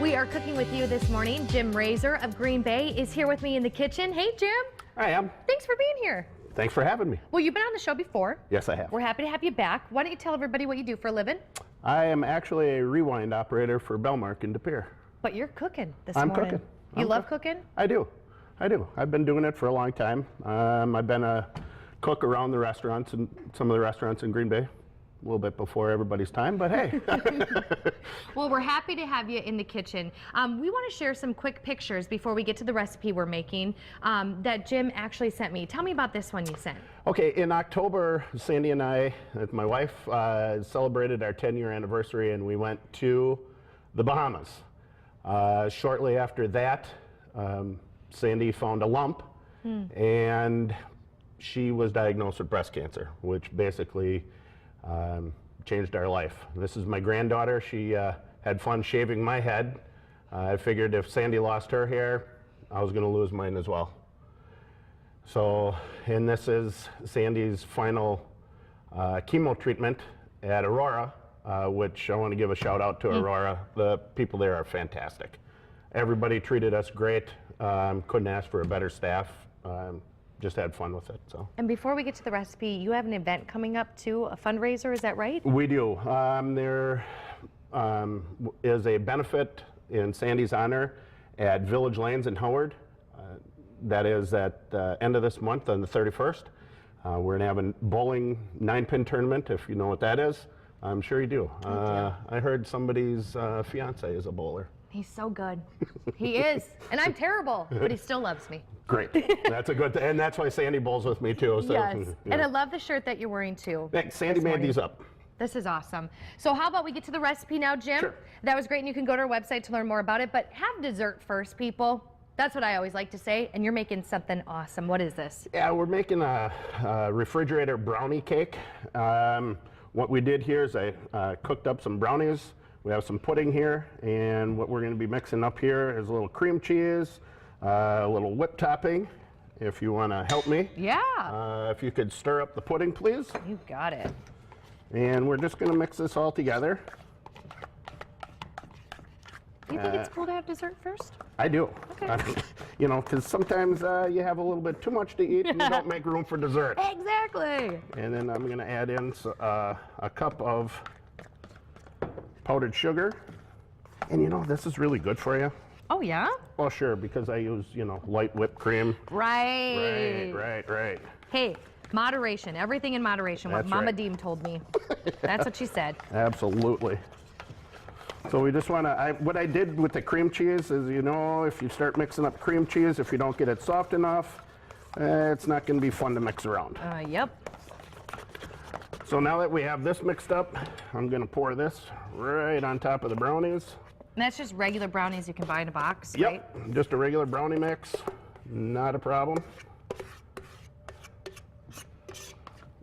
We are cooking with you this morning. Jim Roeser of Green Bay is here with me in the kitchen. Hey, Jim. I am. Thanks for being here. Thanks for having me. Well, you've been on the show before. Yes, I have. We're happy to have you back. Why don't you tell everybody what you do for a living? I am actually a rewind operator for Bellmark in De Pere. But you're cooking this I'm morning. cooking. You love cooking? I do. I've been doing it for a long time. I've been a cook around the restaurants and some of the restaurants in Green Bay. A little bit before everybody's time, but hey. Well, we're happy to have you in the kitchen. We want to share some quick pictures before we get to the recipe we're making that Jim actually sent me. Tell me about this one you sent. Okay, in October, Sandy and I, my wife, celebrated our 10-year anniversary, and we went to the Bahamas. Shortly after that, Sandy found a lump, and she was diagnosed with breast cancer, which basically changed our life. This is my granddaughter. She had fun shaving my head. I figured if Sandy lost her hair, I was going to lose mine as well. So, and this is Sandy's final chemo treatment at Aurora, which I want to give a shout out to Aurora. The people there are fantastic. Everybody treated us great. Couldn't ask for a better staff. Just had fun with it. So. And before we get to the recipe, you have an event coming up too, a fundraiser, is that right? We do. There is a benefit in Sandy's honor at Village Lanes in Howard. That is at the end of this month on the 31st. We're going to have a bowling 9-pin tournament, if you know what that is. I'm sure you do. I heard somebody's fiance is a bowler. He's so good. He is. And I'm terrible, but he still loves me. Great. That's a good thing. And that's why Sandy bowls with me too. So, yes. Yeah. And I love the shirt that you're wearing too. Thanks. Sandy made these up. This is awesome. So how about we get to the recipe now, Jim? Sure. That was great, and you can go to our website to learn more about it. But have dessert first, people. That's what I always like to say. And you're making something awesome. What is this? Yeah, we're making a refrigerator brownie cake. What we did here is I cooked up some brownies. We have some pudding here, and what we're going to be mixing up here is a little cream cheese, a little whipped topping, if you want to help me. Yeah. If you could stir up the pudding, please. You got it. And we're just going to mix this all together. Do you think it's cool to have dessert first? I do. Okay. You know, because sometimes you have a little bit too much to eat and you don't make room for dessert. Exactly. And then I'm going to add in a cup of powdered sugar. And you know, this is really good for you. Oh, yeah? Well, sure, because I use, you know, light whipped cream. Right. Right. Hey, moderation. Everything in moderation. That's what Mama right. Deem told me. That's what she said. Absolutely. So we just want to, what I did with the cream cheese is, you know, if you start mixing up cream cheese, if you don't get it soft enough, it's not going to be fun to mix around. Yep. So now that we have this mixed up, I'm going to pour this right on top of the brownies. And that's just regular brownies you can buy in a box, Yep, right? Just a regular brownie mix, not a problem.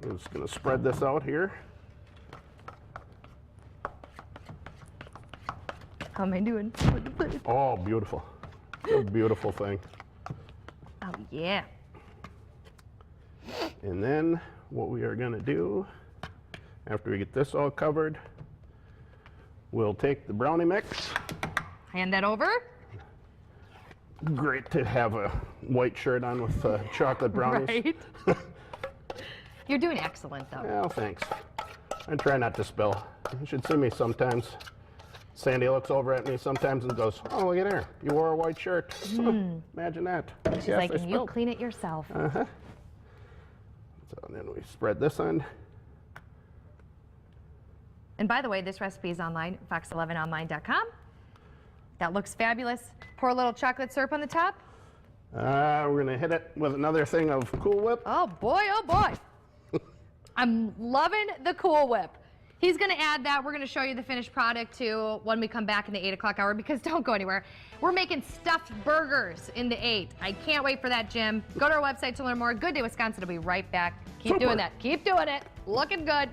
I'm just going to spread this out here. How am I doing? Oh, beautiful. It's a beautiful thing. Oh, yeah. And then what we are going to do, after we get this all covered, we'll take the brownie mix. Hand that over. Great to have a white shirt on with chocolate brownies. Right. You're doing excellent, though. Well, thanks. I try not to spill. You should see me sometimes. Sandy looks over at me sometimes and goes, "Oh, look at her. You wore a white shirt." Imagine that. She's like, "You'll clean it yourself." So then we spread this on. And by the way, this recipe is online, fox11online.com. That looks fabulous. Pour a little chocolate syrup on the top. We're going to hit it with another thing of Cool Whip. Oh, boy, oh, boy. I'm loving the Cool Whip. He's going to add that. We're going to show you the finished product, too, when we come back in the 8 o'clock hour, because don't go anywhere. We're making stuffed burgers in the 8. I can't wait for that, Jim. Go to our website to learn more. Good Day, Wisconsin. I'll be right back. Keep doing that. Keep doing it. Looking good.